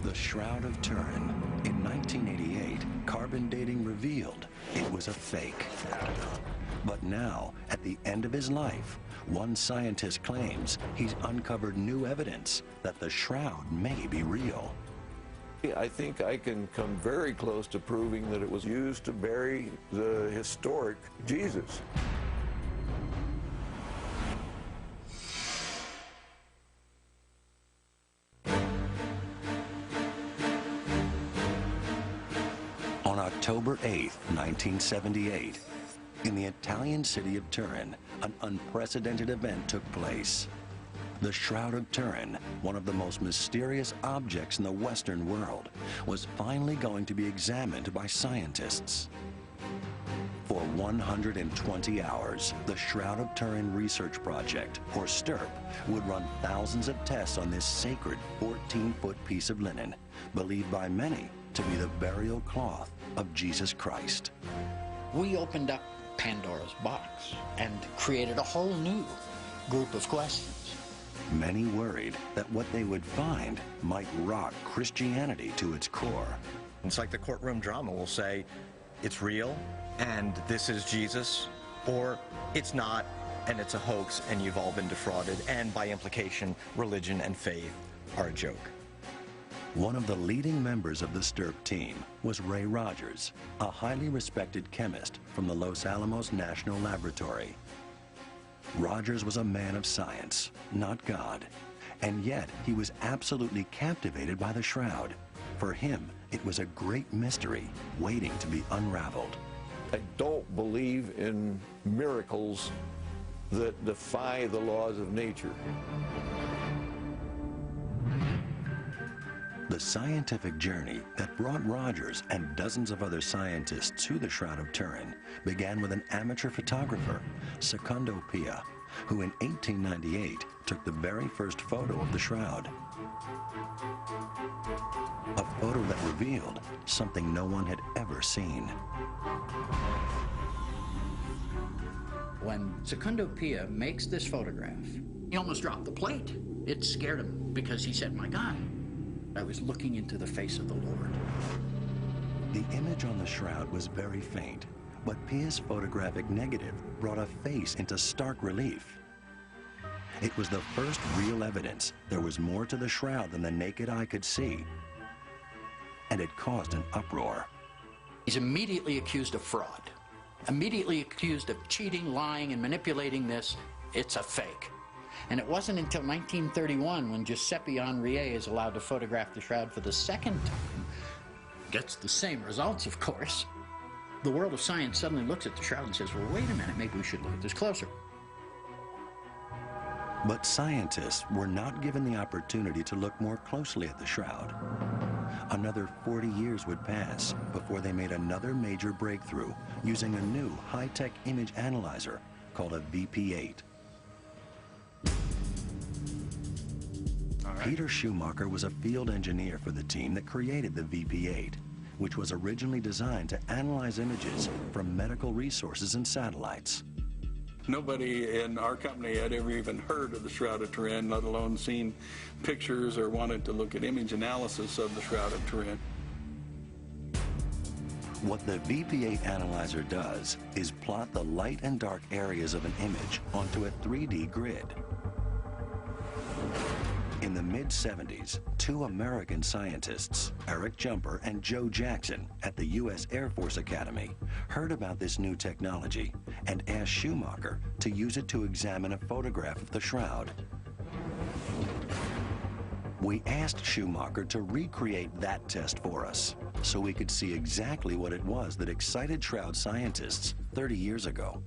The Shroud of Turin. In 1988, carbon dating revealed it was a fake. But now, at the end of his life, one scientist claims he's uncovered new evidence that the shroud may be real. I think I can come very close to proving that it was used to bury the historic Jesus. On October 8, 1978, in the Italian city of Turin, an unprecedented event took place. The Shroud of Turin, one of the most mysterious objects in the Western world, was finally going to be examined by scientists. For 120 hours, the Shroud of Turin Research Project, or STURP, would run thousands of tests on this sacred 14-foot piece of linen, believed by many to be the burial cloth of Jesus Christ. We opened up Pandora's box and created a whole new group of questions. Many worried that what they would find might rock Christianity to its core. It's like the courtroom drama will say, it's real, and this is Jesus, or it's not, and it's a hoax, and you've all been defrauded, and by implication, religion and faith are a joke. One of the leading members of the STURP team was Ray Rogers, a highly respected chemist from the Los Alamos National Laboratory. Rogers was a man of science, not God, and yet he was absolutely captivated by the shroud. For him, it was a great mystery waiting to be unraveled. I don't believe in miracles that defy the laws of nature. The scientific journey that brought Rogers and dozens of other scientists to the Shroud of Turin began with an amateur photographer, Secondo Pia, who in 1898 took the very first photo of the shroud. A photo that revealed something no one had ever seen. When Secondo Pia makes this photograph, he almost dropped the plate. It scared him because he said, "My God, I was looking into the face of the Lord." The image on the shroud was very faint, but Pia's photographic negative brought a face into stark relief. It was the first real evidence there was more to the shroud than the naked eye could see, and it caused an uproar. He's immediately accused of fraud, immediately accused of cheating, lying, and manipulating this. It's a fake. And it wasn't until 1931 when Giuseppe Henriet is allowed to photograph the shroud for the second time, gets the same results, of course. The world of science suddenly looks at the shroud and says, well, wait a minute, maybe we should look at this closer. But scientists were not given the opportunity to look more closely at the shroud. Another 40 years would pass before they made another major breakthrough using a new high-tech image analyzer called a VP8. Peter Schumacher was a field engineer for the team that created the VP8, which was originally designed to analyze images from medical resources and satellites. Nobody in our company had ever even heard of the Shroud of Turin, let alone seen pictures or wanted to look at image analysis of the Shroud of Turin. What the VP8 analyzer does is plot the light and dark areas of an image onto a 3D grid. In the mid-70s, two American scientists, Eric Jumper and Joe Jackson at the U.S. Air Force Academy, heard about this new technology and asked Schumacher to use it to examine a photograph of the shroud. We asked Schumacher to recreate that test for us so we could see exactly what it was that excited shroud scientists 30 years ago.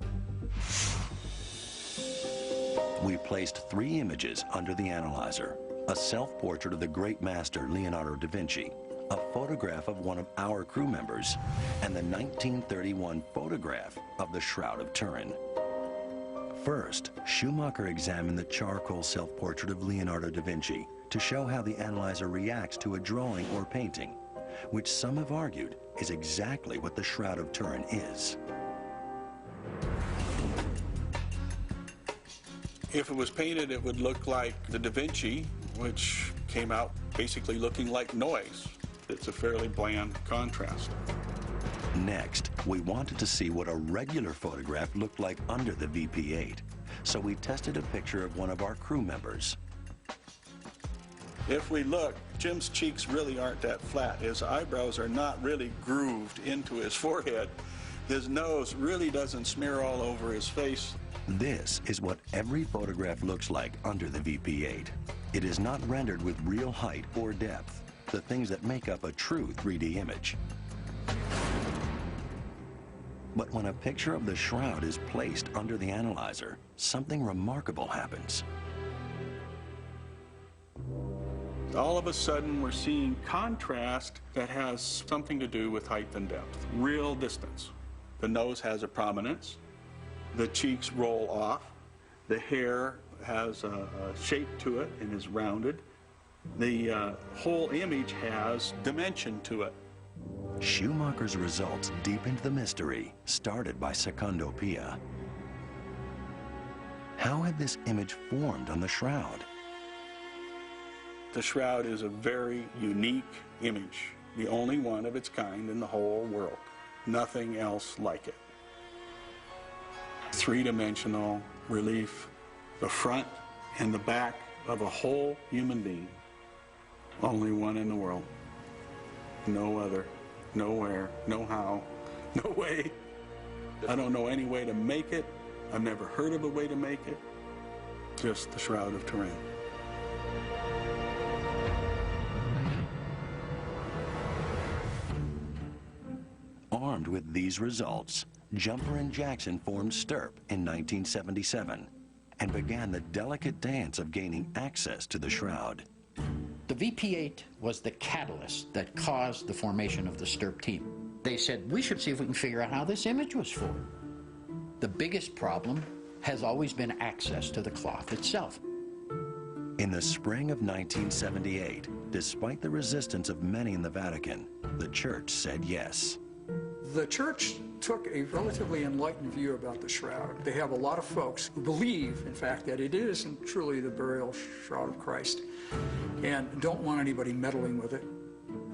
We placed 3 images under the analyzer: a self-portrait of the great master Leonardo da Vinci, a photograph of one of our crew members, and the 1931 photograph of the Shroud of Turin. First, Schumacher examined the charcoal self-portrait of Leonardo da Vinci to show how the analyzer reacts to a drawing or painting, which some have argued is exactly what the Shroud of Turin is. If it was painted, it would look like the Da Vinci which came out basically looking like noise. It's a fairly bland contrast. Next, we wanted to see what a regular photograph looked like under the VP8, so we tested a picture of one of our crew members. If we look, Jim's cheeks really aren't that flat. His eyebrows are not really grooved into his forehead. His nose really doesn't smear all over his face. This is what every photograph looks like under the VP8. It is not rendered with real height or depth, the things that make up a true 3D image. But when a picture of the shroud is placed under the analyzer, something remarkable happens. All of a sudden, we're seeing contrast that has something to do with height and depth, real distance. The nose has a prominence, the cheeks roll off, the hair has a shape to it and is rounded. The whole image has dimension to it. Schumacher's results deepened the mystery started by Secondo Pia. How had this image formed on the shroud? The shroud is a very unique image, the only one of its kind in the whole world. Nothing else like it. Three-dimensional relief, the front and the back of a whole human being. Only one in the world. No other, nowhere, no how, no way. I don't know any way to make it. I've never heard of a way to make it. Just the Shroud of Turin. Armed with these results, Jumper and Jackson formed STIRP in 1977 and began the delicate dance of gaining access to the shroud. The VP8 was the catalyst that caused the formation of the STIRP team. They said, we should see if we can figure out how this image was formed. The biggest problem has always been access to the cloth itself. In the spring of 1978, despite the resistance of many in the Vatican, the Church said yes. The Church took a relatively enlightened view about the shroud. They have a lot of folks who believe, in fact, that it is truly the burial shroud of Christ and don't want anybody meddling with it.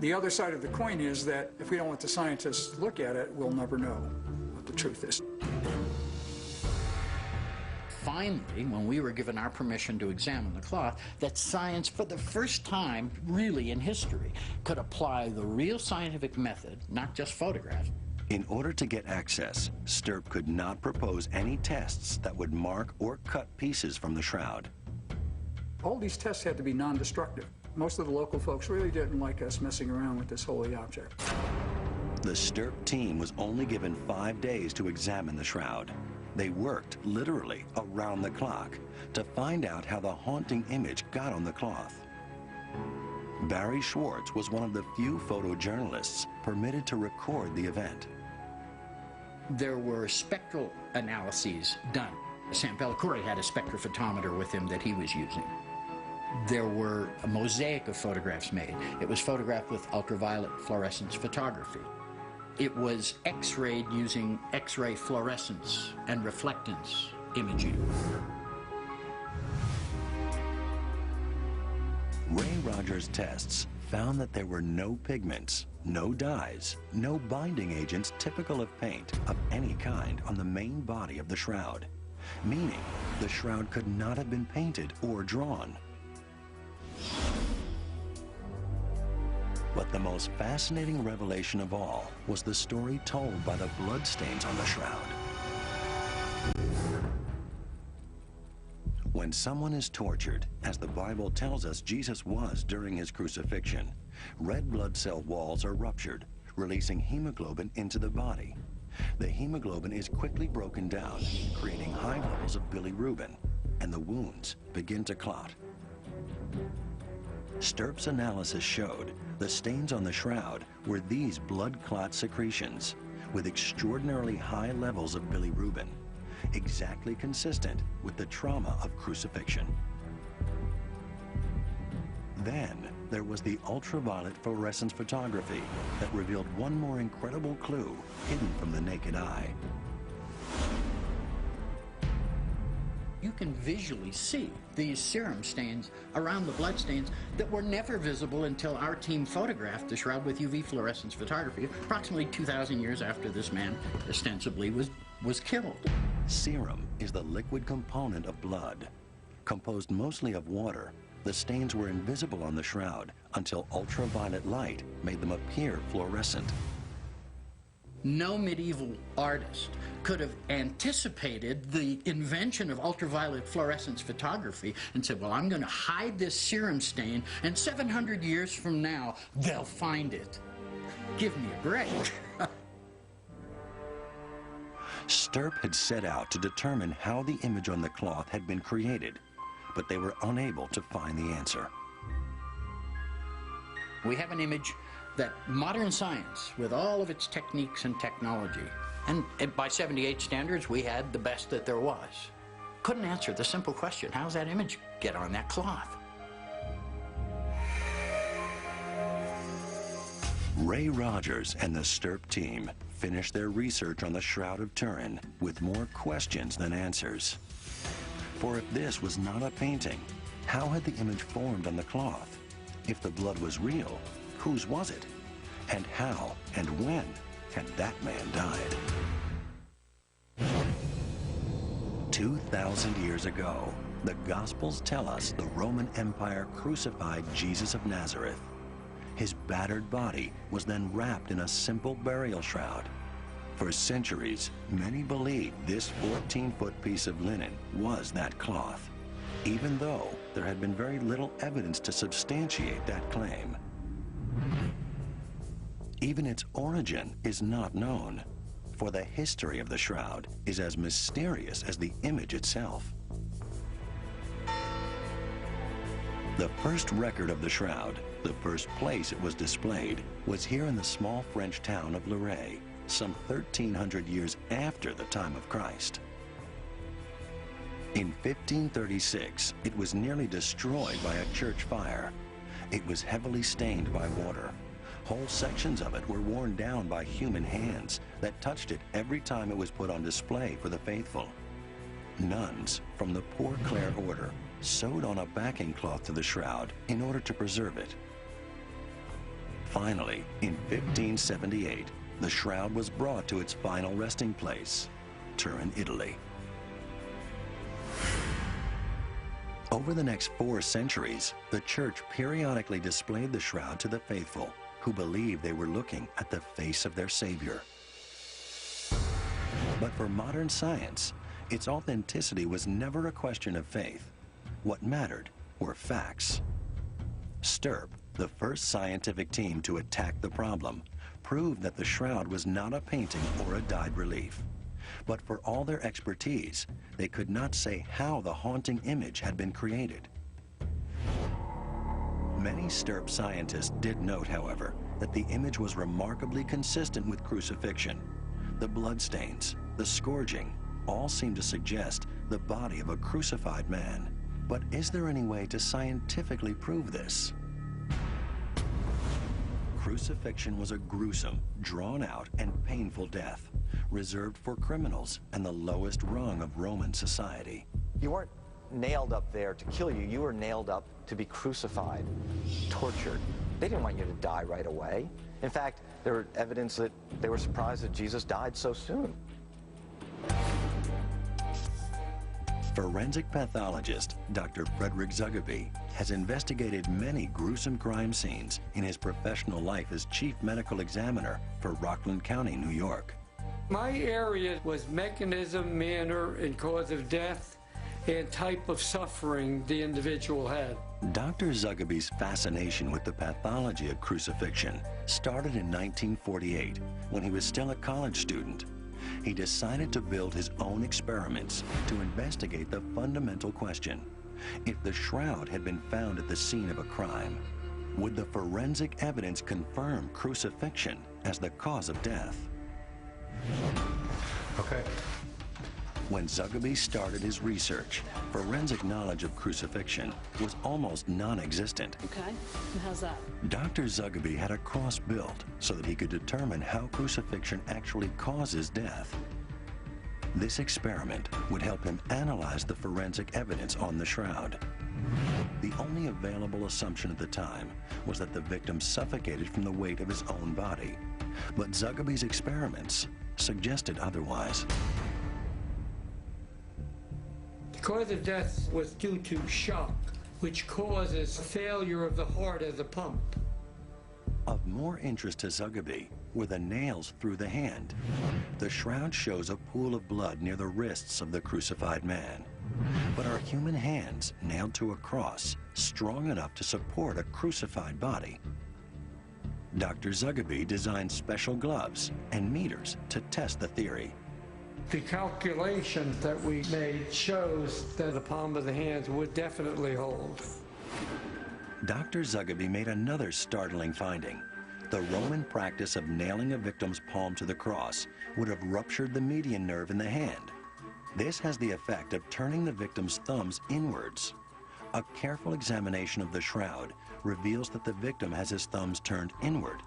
The other side of the coin is that if we don't let the scientists look at it, we'll never know what the truth is. Finally, when we were given our permission to examine the cloth, that science, for the first time really in history, could apply the real scientific method, not just photographs. In order to get access, STIRP could not propose any tests that would mark or cut pieces from the shroud. All these tests had to be non-destructive. Most of the local folks really didn't like us messing around with this holy object. The STIRP team was only given 5 days to examine the shroud. They worked literally around the clock to find out how the haunting image got on the cloth. Barry Schwartz was one of the few photojournalists permitted to record the event. There were spectral analyses done. Sam Pellicore had a spectrophotometer with him that he was using. There were a mosaic of photographs made. It was photographed with ultraviolet fluorescence photography. It was X-rayed using X-ray fluorescence and reflectance imaging. Ray Rogers' tests found that there were no pigments, no dyes, no binding agents typical of paint of any kind on the main body of the shroud, meaning the shroud could not have been painted or drawn. But the most fascinating revelation of all was the story told by the bloodstains on the shroud. When someone is tortured, as the Bible tells us Jesus was during his crucifixion, red blood cell walls are ruptured, releasing hemoglobin into the body. The hemoglobin is quickly broken down, creating high levels of bilirubin, and the wounds begin to clot. STIRP's analysis showed the stains on the shroud were these blood clot secretions with extraordinarily high levels of bilirubin, exactly consistent with the trauma of crucifixion. Then there was the ultraviolet fluorescence photography that revealed one more incredible clue hidden from the naked eye. You can visually see these serum stains around the blood stains that were never visible until our team photographed the shroud with UV fluorescence photography approximately 2,000 years after this man ostensibly was killed. Serum is the liquid component of blood. Composed mostly of water, the stains were invisible on the shroud until ultraviolet light made them appear fluorescent. No medieval artist could have anticipated the invention of ultraviolet fluorescence photography and said, well, I'm going to hide this serum stain, and 700 years from now, they'll find it. Give me a break. Stirp had set out to determine how the image on the cloth had been created, but they were unable to find the answer. We have an image that modern science, with all of its techniques and technology, and by 78 standards, we had the best that there was, couldn't answer the simple question, how's that image get on that cloth? Ray Rogers and the Stirp team finished their research on the Shroud of Turin with more questions than answers. For if this was not a painting, how had the image formed on the cloth? If the blood was real, whose was it? And how and when had that man died? 2,000 years ago, the Gospels tell us the Roman Empire crucified Jesus of Nazareth. His battered body was then wrapped in a simple burial shroud. For centuries, many believed this 14-foot piece of linen was that cloth, even though there had been very little evidence to substantiate that claim. Even its origin is not known, for the history of the shroud is as mysterious as the image itself. The first record of the shroud, the first place it was displayed, was here in the small French town of Luray, some 1,300 years after the time of Christ. In 1536, it was nearly destroyed by a church fire. It was heavily stained by water. Whole sections of it were worn down by human hands that touched it every time it was put on display for the faithful. Nuns from the Poor Clare order sewed on a backing cloth to the shroud in order to preserve it. Finally, in 1578, the shroud was brought to its final resting place, Turin, Italy. Over the next 4 centuries, the church periodically displayed the shroud to the faithful, who believed they were looking at the face of their Savior. But for modern science, its authenticity was never a question of faith. What mattered were facts. Stirp, the first scientific team to attack the problem, proved that the shroud was not a painting or a dyed relief. But for all their expertise, they could not say how the haunting image had been created. Many Stirp scientists did note, however, that the image was remarkably consistent with crucifixion. The bloodstains, the scourging, all seem to suggest the body of a crucified man. But is there any way to scientifically prove this? Crucifixion was a gruesome, drawn-out, and painful death, reserved for criminals and the lowest rung of Roman society. You weren't nailed up there to kill you. You were nailed up to be crucified, tortured. They didn't want you to die right away. In fact, there were evidence that they were surprised that Jesus died so soon. Forensic pathologist Dr. Frederick Zugaby has investigated many gruesome crime scenes in his professional life as chief medical examiner for Rockland County, New York. My area was mechanism, manner, and cause of death and type of suffering the individual had. Dr. Zugaby's fascination with the pathology of crucifixion started in 1948 when he was still a college student. He decided to build his own experiments to investigate the fundamental question: if the shroud had been found at the scene of a crime, would the forensic evidence confirm crucifixion as the cause of death? Okay. When Zugaby started his research, forensic knowledge of crucifixion was almost non-existent. Okay, and how's that? Dr. Zugaby had a cross built so that he could determine how crucifixion actually causes death. This experiment would help him analyze the forensic evidence on the shroud. The only available assumption at the time was that the victim suffocated from the weight of his own body. But Zugaby's experiments suggested otherwise. The cause of death was due to shock, which causes failure of the heart as a pump. Of more interest to Zugaby were the nails through the hand. The shroud shows a pool of blood near the wrists of the crucified man. But are human hands nailed to a cross strong enough to support a crucified body? Dr. Zugaby designed special gloves and meters to test the theory. The calculation that we made shows that the palm of the hands would definitely hold. Dr. Zugaby made another startling finding. The Roman practice of nailing a victim's palm to the cross would have ruptured the median nerve in the hand. This has the effect of turning the victim's thumbs inwards. A careful examination of the shroud reveals that the victim has his thumbs turned inward.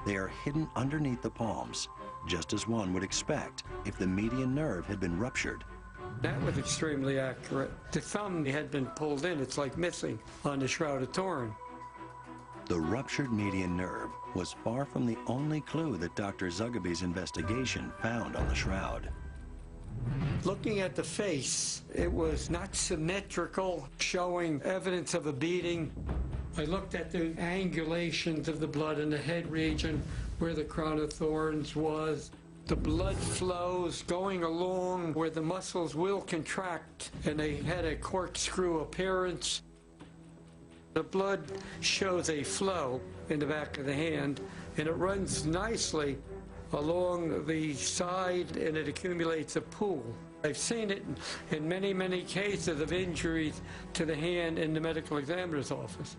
They are hidden underneath the palms, just as one would expect if the median nerve had been ruptured. That was extremely accurate. The thumb had been pulled in. It's like missing on the Shroud of Turin. The ruptured median nerve was far from the only clue that Dr. Zugaby's investigation found on the shroud. Looking at the face, it was not symmetrical, showing evidence of a beating. I looked at the angulations of the blood in the head region where the crown of thorns was. The blood flows going along where the muscles will contract, and they had a corkscrew appearance. The blood shows a flow in the back of the hand, and it runs nicely along the side, and it accumulates a pool. I've seen it in many, many cases of injuries to the hand in the medical examiner's office.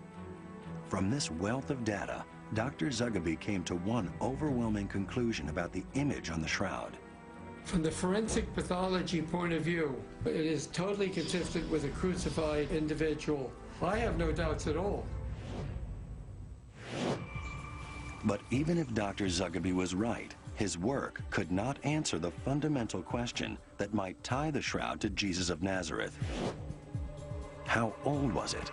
From this wealth of data, Dr. Zugaby came to one overwhelming conclusion about the image on the shroud. From the forensic pathology point of view, it is totally consistent with a crucified individual. I have no doubts at all. But even if Dr. Zugaby was right, his work could not answer the fundamental question that might tie the shroud to Jesus of Nazareth. How old was it?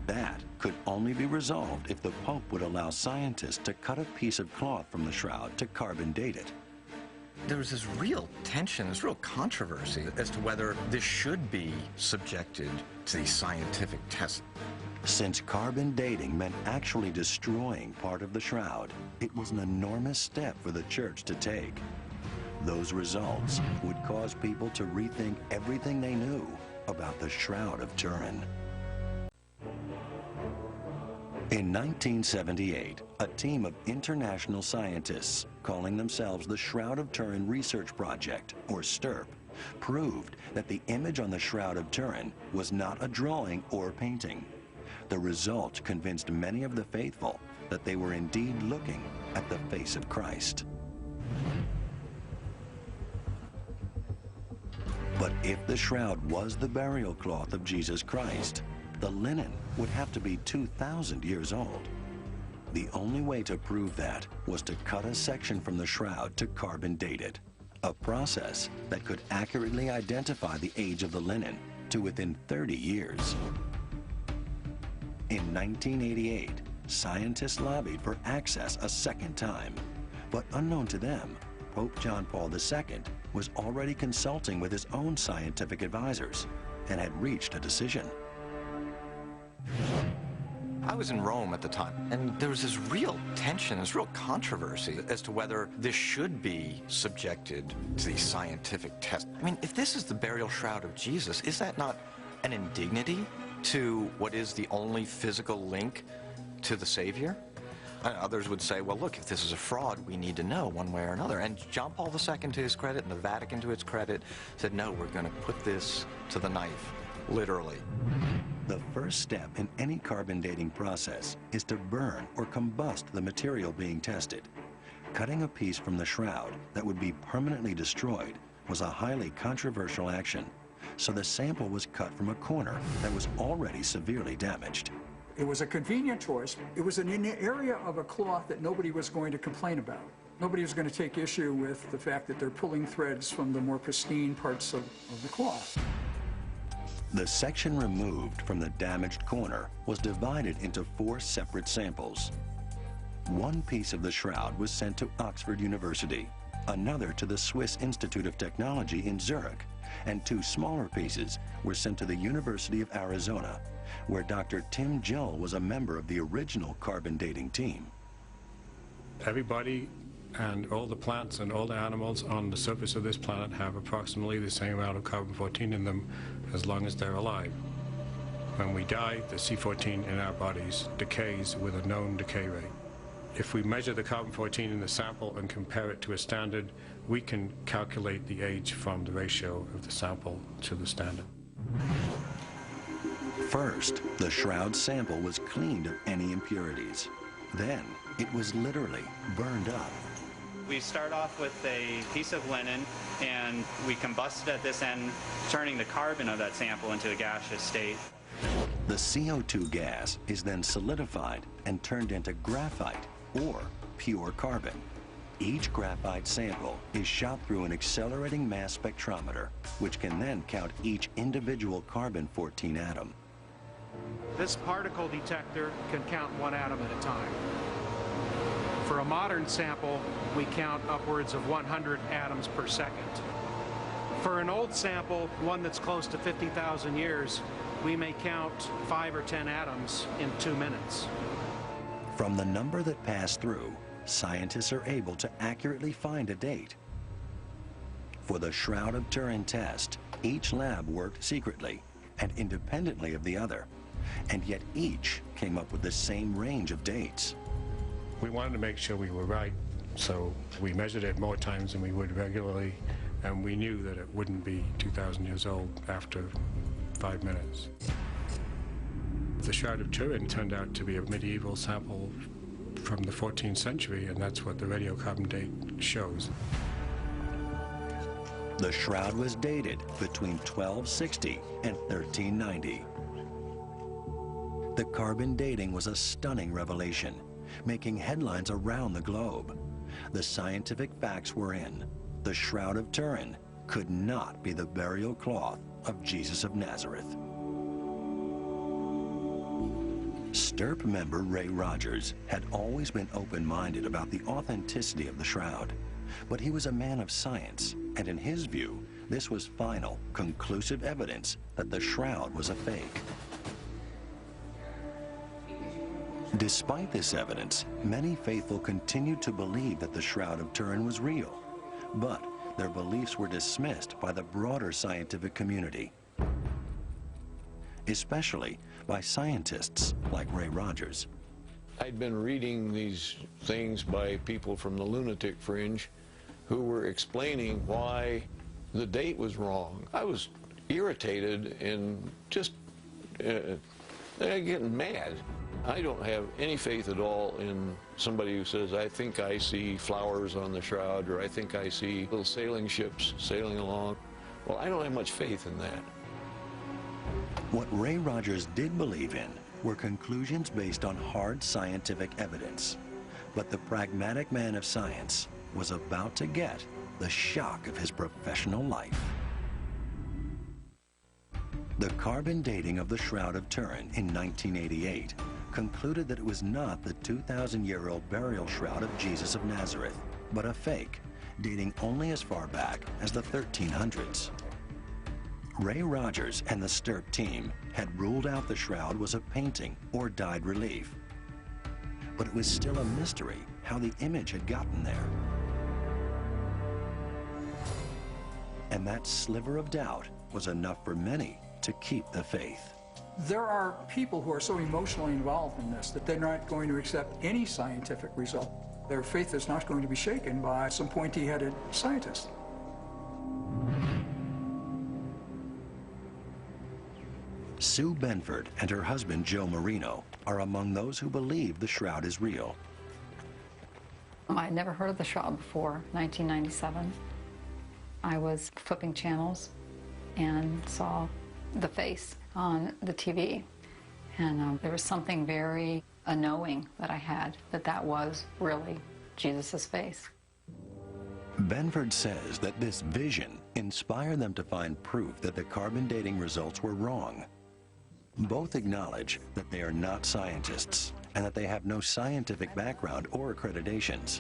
That could only be resolved if the Pope would allow scientists to cut a piece of cloth from the shroud to carbon date it. There was this real tension, this real controversy as to whether this should be subjected to these scientific tests. Since carbon dating meant actually destroying part of the shroud, it was an enormous step for the church to take. Those results would cause people to rethink everything they knew about the Shroud of Turin. In 1978, a team of international scientists, calling themselves the Shroud of Turin Research Project, or STURP, proved that the image on the Shroud of Turin was not a drawing or painting. The result convinced many of the faithful that they were indeed looking at the face of Christ. But if the shroud was the burial cloth of Jesus Christ, the linen would have to be 2,000 years old. The only way to prove that was to cut a section from the shroud to carbon date it, a process that could accurately identify the age of the linen to within 30 years. In 1988, scientists lobbied for access a second time, but unknown to them, Pope John Paul II was already consulting with his own scientific advisors and had reached a decision. I was in Rome at the time, and there was this real tension, this real controversy as to whether this should be subjected to these scientific tests. I mean, if this is the burial shroud of Jesus, is that not an indignity to what is the only physical link to the Savior? And others would say, well, look, if this is a fraud, we need to know one way or another. And John Paul II, to his credit, and the Vatican, to its credit, said, no, we're going to put this to the knife, literally. The first step in any carbon dating process is to burn or combust the material being tested. Cutting a piece from the shroud that would be permanently destroyed was a highly controversial action, so the sample was cut from a corner that was already severely damaged. It was a convenient choice. It was in an area of a cloth that nobody was going to complain about. Nobody was going to take issue with the fact that they're pulling threads from the more pristine parts of the cloth. The section removed from the damaged corner was divided into 4 separate samples. One piece of the shroud was sent to Oxford University, another to the Swiss Institute of Technology in Zurich, and 2 smaller pieces were sent to the University of Arizona, where Dr. Tim Gill was a member of the original carbon dating team. Everybody and all the plants and all the animals on the surface of this planet have approximately the same amount of carbon-14 in them as long as they're alive. When we die, the C14 in our bodies decays with a known decay rate. If we measure the carbon-14 in the sample and compare it to a standard, we can calculate the age from the ratio of the sample to the standard. First, the shroud sample was cleaned of any impurities. Then, it was literally burned up. We start off with a piece of linen, and we combust it at this end, turning the carbon of that sample into a gaseous state. The CO2 gas is then solidified and turned into graphite, or pure carbon. Each graphite sample is shot through an accelerating mass spectrometer, which can then count each individual carbon-14 atom. This particle detector can count 1 atom at a time. For a modern sample, we count upwards of 100 atoms per second. For an old sample, one that's close to 50,000 years, we may count 5 or 10 atoms in 2 minutes. From the number that passed through, scientists are able to accurately find a date. For the Shroud of Turin test, each lab worked secretly and independently of the other, and yet each came up with the same range of dates. We wanted to make sure we were right, so we measured it more times than we would regularly, and we knew that it wouldn't be 2,000 years old after 5 minutes. The Shroud of Turin turned out to be a medieval sample from the 14th century, and that's what the radiocarbon date shows. The shroud was dated between 1260 and 1390. The carbon dating was a stunning revelation, making headlines around the globe. The scientific facts were in. The Shroud of Turin could not be the burial cloth of Jesus of Nazareth. STIRP member Ray Rogers had always been open-minded about the authenticity of the shroud, but he was a man of science, and in his view, this was final, conclusive evidence that the shroud was a fake. Despite this evidence, many faithful continued to believe that the Shroud of Turin was real, but their beliefs were dismissed by the broader scientific community, especially by scientists like Ray Rogers. I'd been reading these things by people from the lunatic fringe who were explaining why the date was wrong. I was irritated and just getting mad. I don't have any faith at all in somebody who says, I think I see flowers on the shroud, or I think I see little sailing ships sailing along. Well, I don't have much faith in that. What Ray Rogers did believe in were conclusions based on hard scientific evidence. But the pragmatic man of science was about to get the shock of his professional life. The carbon dating of the Shroud of Turin in 1988 concluded that it was not the 2,000-year-old burial shroud of Jesus of Nazareth, but a fake, dating only as far back as the 1300s. Ray Rogers and the STIRP team had ruled out the shroud was a painting or dyed relief. But it was still a mystery how the image had gotten there. And that sliver of doubt was enough for many to keep the faith. There are people who are so emotionally involved in this that they're not going to accept any scientific result. Their faith is not going to be shaken by some pointy-headed scientist. Sue Benford and her husband Joe Marino are among those who believe the shroud is real. I'd never heard of the shroud before 1997. I was flipping channels and saw the face on the TV, and there was something very knowing that I had that was really Jesus's face. Benford says that this vision inspired them to find proof that the carbon dating results were wrong. Both acknowledge that they are not scientists and that they have no scientific background or accreditations.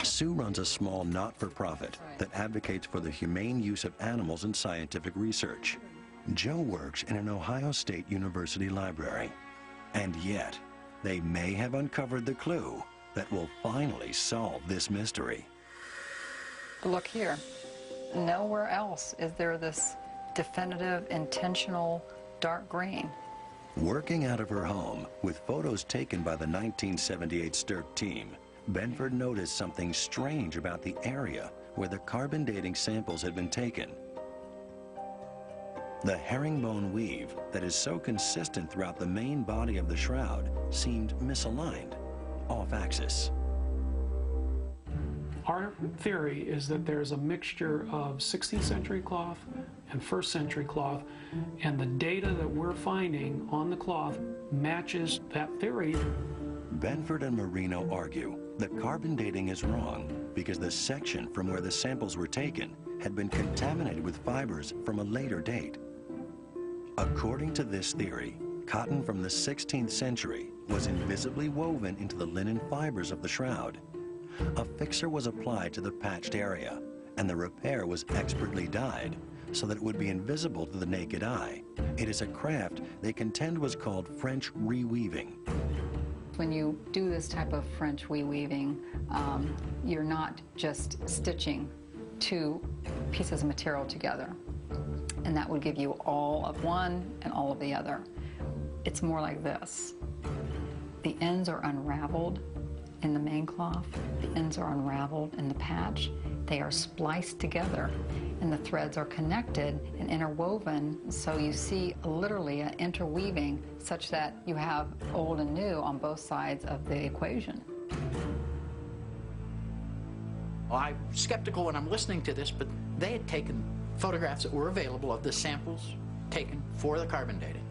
Sue runs a small not-for-profit that advocates for the humane use of animals in scientific research. Joe works in an Ohio State University library. And yet, they may have uncovered the clue that will finally solve this mystery. Look here. Nowhere else is there this definitive, intentional dark green. Working out of her home with photos taken by the 1978 Stirk team, Benford noticed something strange about the area where the carbon dating samples had been taken. The herringbone weave that is so consistent throughout the main body of the shroud seemed misaligned, off-axis. Our theory is that there's a mixture of 16th century cloth and 1st century cloth, and the data that we're finding on the cloth matches that theory. Benford and Marino argue that carbon dating is wrong because the section from where the samples were taken had been contaminated with fibers from a later date. According to this theory, cotton from the 16th century was invisibly woven into the linen fibers of the shroud. A fixer was applied to the patched area, and the repair was expertly dyed so that it would be invisible to the naked eye. It is a craft they contend was called French reweaving. When you do this type of French reweaving, you're not just stitching two pieces of material together, and that would give you all of one and all of the other. It's more like this. The ends are unraveled in the main cloth, the ends are unraveled in the patch, they are spliced together, and the threads are connected and interwoven, so you see literally an interweaving such that you have old and new on both sides of the equation. Well, I'm skeptical when I'm listening to this, but they had taken photographs that were available of the samples taken for the carbon dating,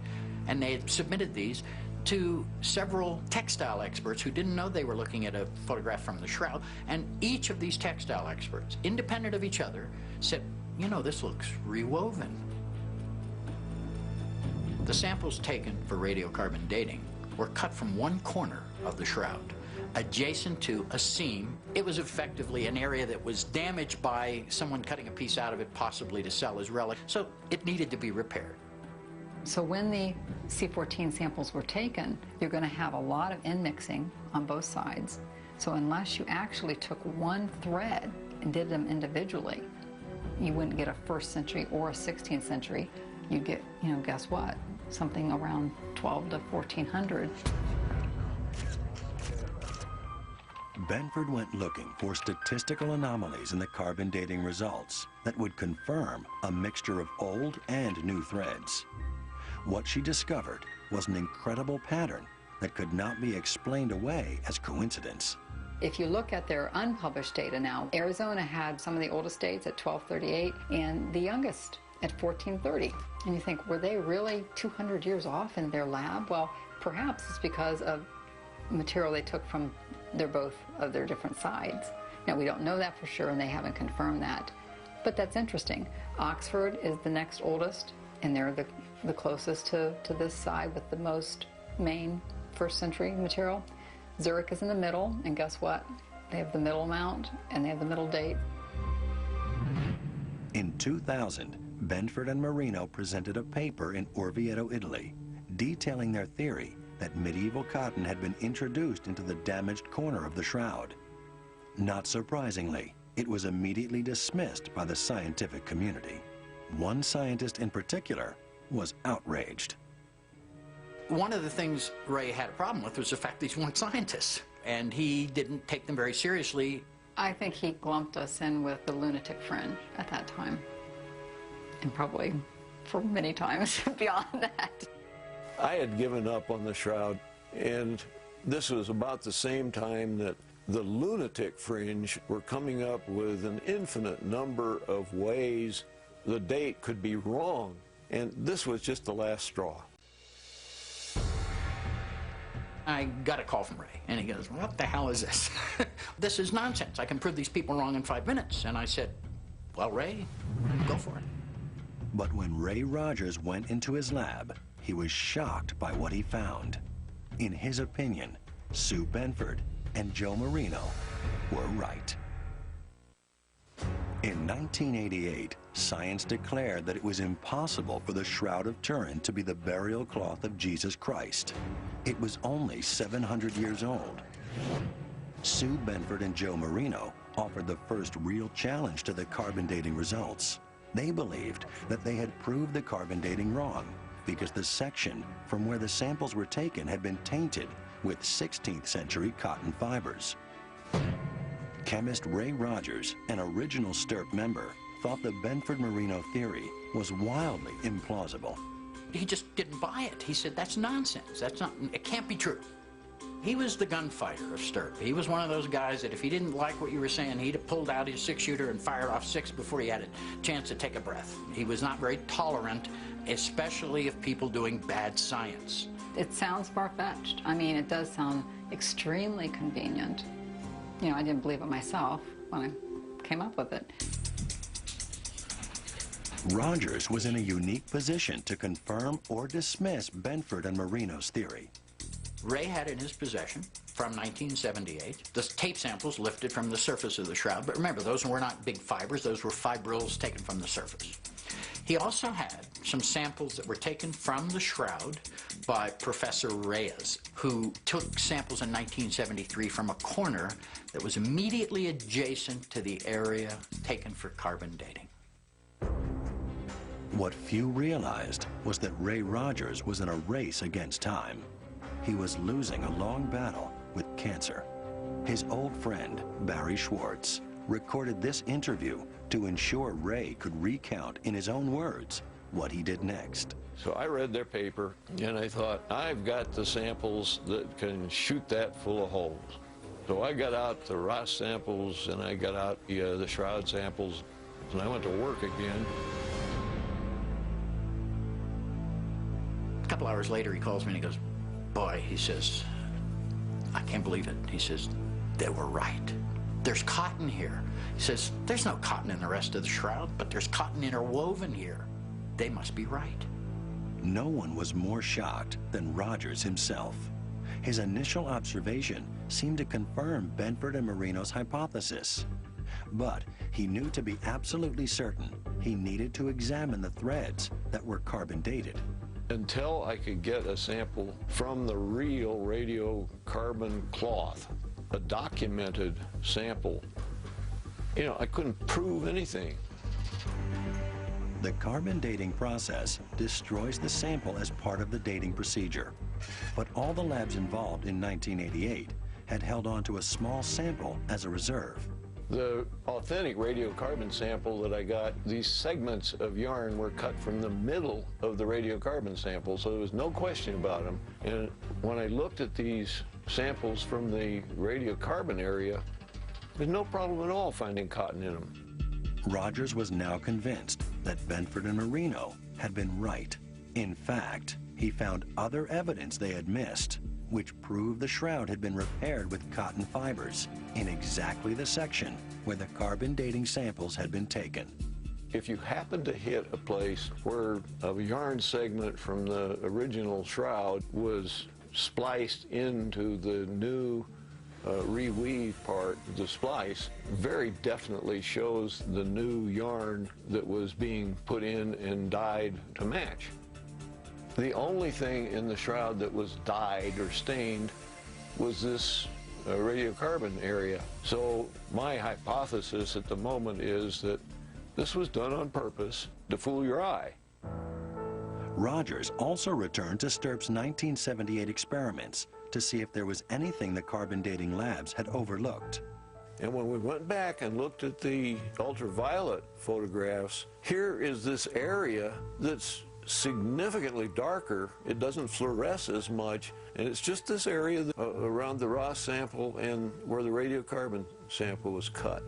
and they had submitted these to several textile experts who didn't know they were looking at a photograph from the shroud, and each of these textile experts, independent of each other, said, you know, this looks rewoven. The samples taken for radiocarbon dating were cut from one corner of the shroud, adjacent to a seam. It was effectively an area that was damaged by someone cutting a piece out of it, possibly to sell as relic, so it needed to be repaired. So when the C14 samples were taken, you're going to have a lot of inmixing on both sides. So unless you actually took one thread and did them individually, you wouldn't get a 1st century or a 16th century. You'd get, you know, guess what? Something around 12 to 1400. Benford went looking for statistical anomalies in the carbon dating results that would confirm a mixture of old and new threads. What she discovered was an incredible pattern that could not be explained away as coincidence. If you look at their unpublished data now, Arizona had some of the oldest dates at 1238 and the youngest at 1430. And you think, were they really 200 years off in their lab? Well, perhaps it's because of material they took from both of their different sides. Now, we don't know that for sure, and they haven't confirmed that. But that's interesting. Oxford is the next oldest, and they're the closest to this side with the most main 1st century material. Zurich is in the middle, and guess what? They have the middle amount, and they have the middle date. In 2000, Benford and Marino presented a paper in Orvieto, Italy, detailing their theory that medieval cotton had been introduced into the damaged corner of the shroud. Not surprisingly, it was immediately dismissed by the scientific community. One scientist in particular was outraged. One of the things Ray had a problem with was the fact these weren't scientists, and he didn't take them very seriously. I think he lumped us in with the lunatic fringe at that time, and probably for many times beyond that. I had given up on the shroud, and this was about the same time that the lunatic fringe were coming up with an infinite number of ways the date could be wrong, and this was just the last straw. I got a call from Ray, and he goes, what the hell is this? This is nonsense. I can prove these people wrong in 5 minutes. And I said, well, Ray, go for it. But when Ray Rogers went into his lab, he was shocked by what he found. In his opinion, Sue Benford and Joe Marino were right. In 1988, science declared that it was impossible for the Shroud of Turin to be the burial cloth of Jesus Christ. It was only 700 years old. Sue Benford and Joe Marino offered the first real challenge to the carbon dating results. They believed that they had proved the carbon dating wrong because the section from where the samples were taken had been tainted with 16th century cotton fibers. Chemist Ray Rogers, an original STIRP member, thought the Benford-Marino theory was wildly implausible. He just didn't buy it. He said, that's nonsense. It can't be true. He was the gunfighter of STIRP. He was one of those guys that if he didn't like what you were saying, he'd have pulled out his 6-shooter and fired off 6 before he had a chance to take a breath. He was not very tolerant, especially of people doing bad science. It sounds far-fetched. I mean, it does sound extremely convenient. You know, I didn't believe it myself when I came up with it. Rogers was in a unique position to confirm or dismiss Benford and Marino's theory. Ray had in his possession, from 1978, the tape samples lifted from the surface of the shroud. But remember, those were not big fibers. Those were fibrils taken from the surface. He also had some samples that were taken from the shroud by Professor Reyes, who took samples in 1973 from a corner that was immediately adjacent to the area taken for carbon dating. What few realized was that Ray Rogers was in a race against time. He was losing a long battle with cancer. His old friend, Barry Schwartz, recorded this interview to ensure Ray could recount in his own words what he did next. So I read their paper, and I thought, I've got the samples that can shoot that full of holes. So I got out the Ross samples, and I got out the Shroud samples, and I went to work again. A couple hours later, he calls me and he goes, boy, he says, I can't believe it. He says, they were right. There's cotton here. He says, there's no cotton in the rest of the shroud, but there's cotton interwoven here. They must be right. No one was more shocked than Rogers himself. His initial observation seemed to confirm Benford and Marino's hypothesis. But he knew to be absolutely certain he needed to examine the threads that were carbon dated. Until I could get a sample from the real radiocarbon cloth, a documented sample, you know, I couldn't prove anything. The carbon dating process destroys the sample as part of the dating procedure. But all the labs involved in 1988 had held on to a small sample as a reserve. The authentic radiocarbon sample that I got, these segments of yarn were cut from the middle of the radiocarbon sample, so there was no question about them. And when I looked at these samples from the radiocarbon area, there's no problem at all finding cotton in them. Rogers was now convinced that Benford and Marino had been right. In fact, he found other evidence they had missed, which proved the shroud had been repaired with cotton fibers in exactly the section where the carbon dating samples had been taken. If you happen to hit a place where a yarn segment from the original shroud was spliced into the new reweave part, the splice very definitely shows the new yarn that was being put in and dyed to match. The only thing in the shroud that was dyed or stained was this radiocarbon area. So my hypothesis at the moment is that this was done on purpose to fool your eye. Rogers also returned to STIRP's 1978 experiments to see if there was anything the carbon dating labs had overlooked. And when we went back and looked at the ultraviolet photographs, here is this area that's significantly darker. It doesn't fluoresce as much, and it's just this area around the Ross sample and where the radiocarbon sample was cut.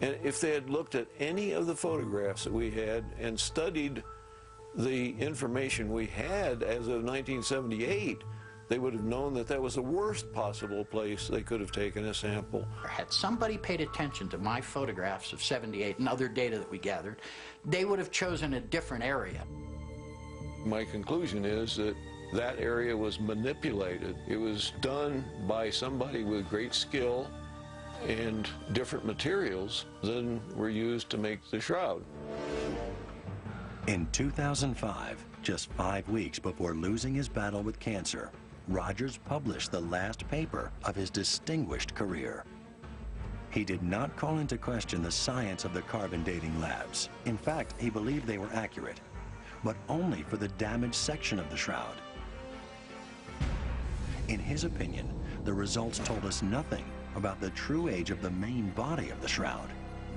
And if they had looked at any of the photographs that we had and studied the information we had as of 1978, they would have known that that was the worst possible place they could have taken a sample. Had somebody paid attention to my photographs of 78 and other data that we gathered, they would have chosen a different area. My conclusion is that that area was manipulated. It was done by somebody with great skill and different materials than were used to make the shroud. In 2005, just 5 weeks before losing his battle with cancer, Rogers published the last paper of his distinguished career. He did not call into question the science of the carbon dating labs. In fact, he believed they were accurate, but only for the damaged section of the shroud. In his opinion, the results told us nothing about the true age of the main body of the shroud.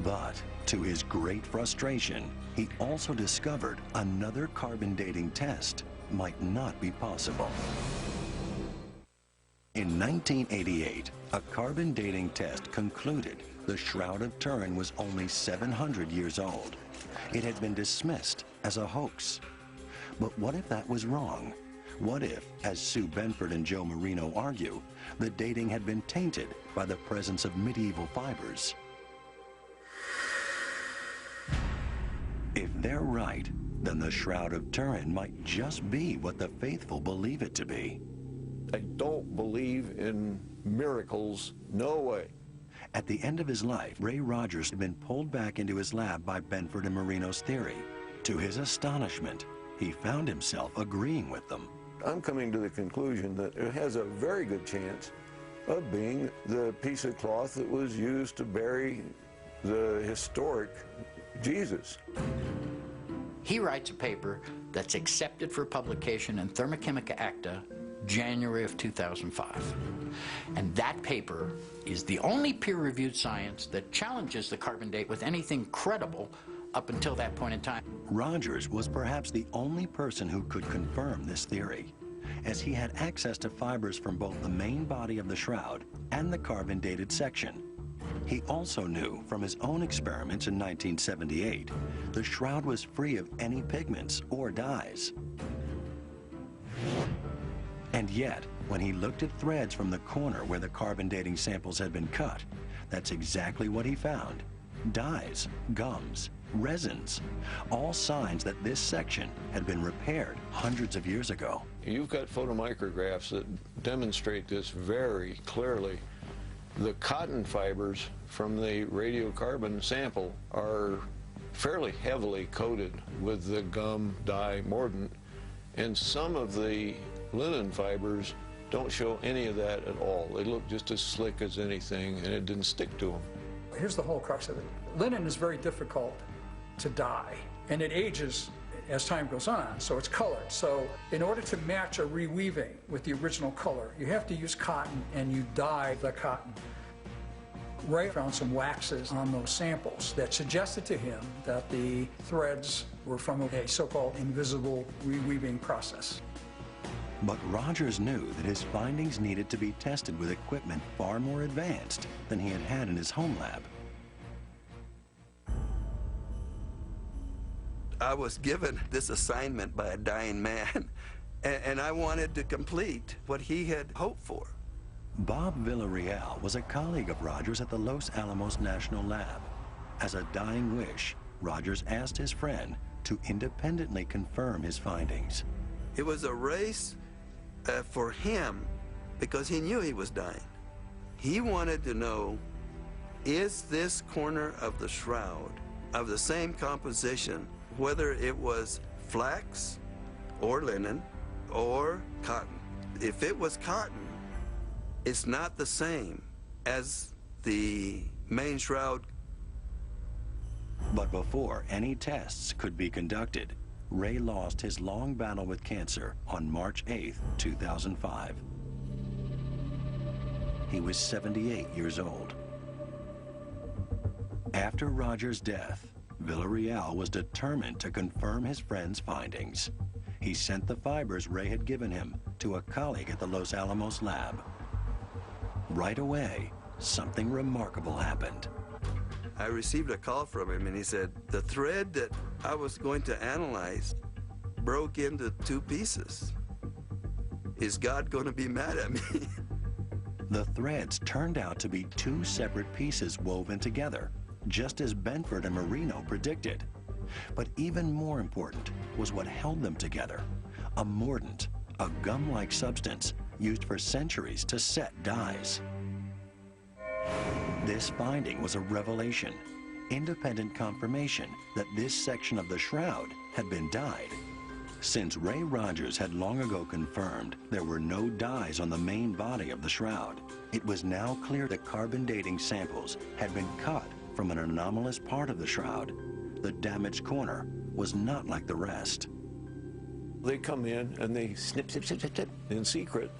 But to his great frustration, he also discovered another carbon dating test might not be possible. In 1988, a carbon dating test concluded the Shroud of Turin was only 700 years old. It had been dismissed as a hoax. But what if that was wrong? What if, as Sue Benford and Joe Marino argue, the dating had been tainted by the presence of medieval fibers? If they're right, then the Shroud of Turin might just be what the faithful believe it to be. I don't believe in miracles, no way. At the end of his life, Ray Rogers had been pulled back into his lab by Benford and Marino's theory. To his astonishment, he found himself agreeing with them. I'm coming to the conclusion that it has a very good chance of being the piece of cloth that was used to bury the historic Jesus. He writes a paper that's accepted for publication in Thermochemica Acta, January of 2005. And that paper is the only peer-reviewed science that challenges the carbon date with anything credible up until that point in time. Rogers was perhaps the only person who could confirm this theory, as he had access to fibers from both the main body of the shroud and the carbon-dated section. He also knew from his own experiments in 1978, the shroud was free of any pigments or dyes. And yet, when he looked at threads from the corner where the carbon dating samples had been cut, that's exactly what he found. Dyes, gums, resins, all signs that this section had been repaired hundreds of years ago. You've got photomicrographs that demonstrate this very clearly. The cotton fibers from the radiocarbon sample are fairly heavily coated with the gum dye mordant, and some of the linen fibers don't show any of that at all. They look just as slick as anything, and it didn't stick to them. Here's the whole crux of it. Linen is very difficult to dye, and it ages as time goes on, so it's colored. So in order to match a reweaving with the original color, you have to use cotton, and you dye the cotton. Ray found some waxes on those samples that suggested to him that the threads were from a so-called invisible reweaving process. But Rogers knew that his findings needed to be tested with equipment far more advanced than he had had in his home lab. I was given this assignment by a dying man, and I wanted to complete what he had hoped for. Bob Villarreal was a colleague of Rogers at the Los Alamos National Lab. As a dying wish, Rogers asked his friend to independently confirm his findings. It was a race for him because he knew he was dying. He wanted to know, is this corner of the shroud of the same composition, whether it was flax or linen or cotton? If it was cotton, it's not the same as the main shroud. But before any tests could be conducted, Ray lost his long battle with cancer on March 8, 2005. He was 78 years old. After Rogers' death, Villarreal was determined to confirm his friend's findings. He sent the fibers Ray had given him to a colleague at the Los Alamos lab. Right away, something remarkable happened. I received a call from him, and he said, the thread that I was going to analyze broke into two pieces. is God going to be mad at me? The threads turned out to be two separate pieces woven together, just as Benford and Marino predicted. But even more important was what held them together: a mordant, a gum-like substance used for centuries to set dyes. This finding was a revelation, independent confirmation that this section of the shroud had been dyed. Since Ray Rogers had long ago confirmed there were no dyes on the main body of the shroud, it was now clear that carbon dating samples had been cut from an anomalous part of the shroud. The damaged corner was not like the rest. They come in and they snip, snip, snip, snip, snip in secret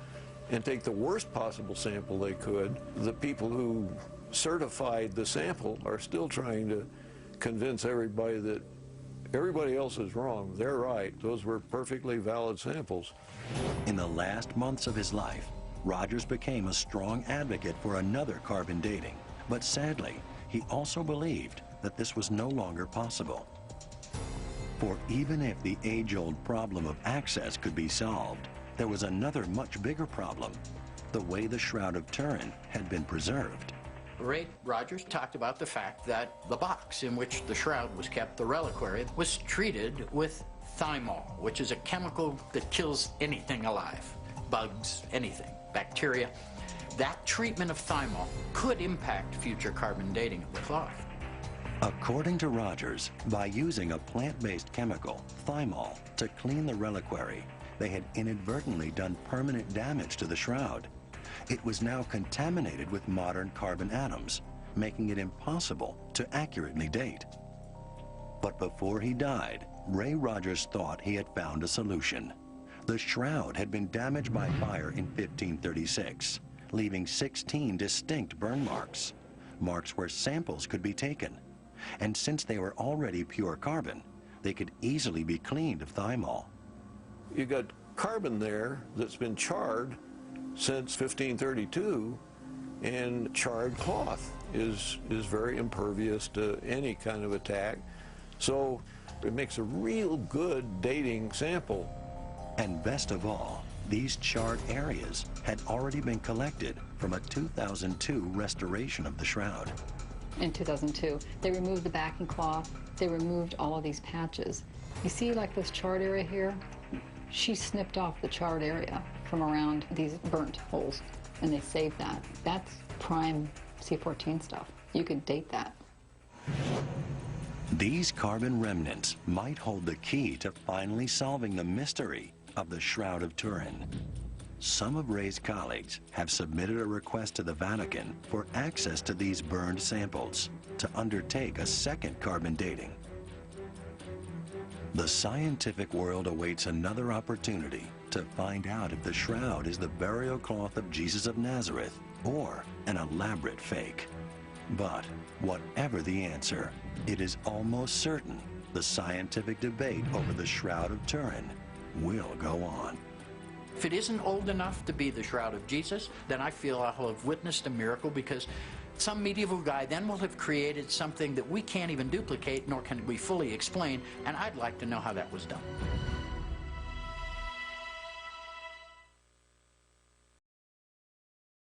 and take the worst possible sample they could. The people who certified the sample are still trying to convince everybody that everybody else is wrong. They're right. Those were perfectly valid samples. In the last months of his life, Rogers became a strong advocate for another carbon dating. But sadly, he also believed that this was no longer possible. For even if the age-old problem of access could be solved, there was another much bigger problem: the way the Shroud of Turin had been preserved. Ray Rogers talked about the fact that the box in which the shroud was kept, the reliquary, was treated with thymol, which is a chemical that kills anything alive, bugs, anything, bacteria. That treatment of thymol could impact future carbon dating of the cloth. According to Rogers, by using a plant-based chemical, thymol, to clean the reliquary, they had inadvertently done permanent damage to the shroud. It was now contaminated with modern carbon atoms, making it impossible to accurately date. But before he died, Ray Rogers thought he had found a solution. The shroud had been damaged by fire in 1536, leaving 16 distinct burn marks, marks where samples could be taken. And since they were already pure carbon, they could easily be cleaned of thymol. You got carbon there that's been charred since 1532, and charred cloth is very impervious to any kind of attack. So it makes a real good dating sample. And best of all, these charred areas had already been collected from a 2002 restoration of the shroud. In 2002, they removed the backing cloth. They removed all of these patches. You see, like this charred area here? She snipped off the charred area from around these burnt holes, and they saved that. That's prime C14 stuff. You could date that. These carbon remnants might hold the key to finally solving the mystery of the Shroud of Turin. Some of Ray's colleagues have submitted a request to the Vatican for access to these burned samples to undertake a second carbon dating. The scientific world awaits another opportunity to find out if the shroud is the burial cloth of Jesus of Nazareth or an elaborate fake. But whatever the answer, it is almost certain the scientific debate over the Shroud of Turin will go on. If it isn't old enough to be the Shroud of Jesus, then I feel I'll have witnessed a miracle, because some medieval guy then will have created something that we can't even duplicate, nor can we fully explain, and I'd like to know how that was done.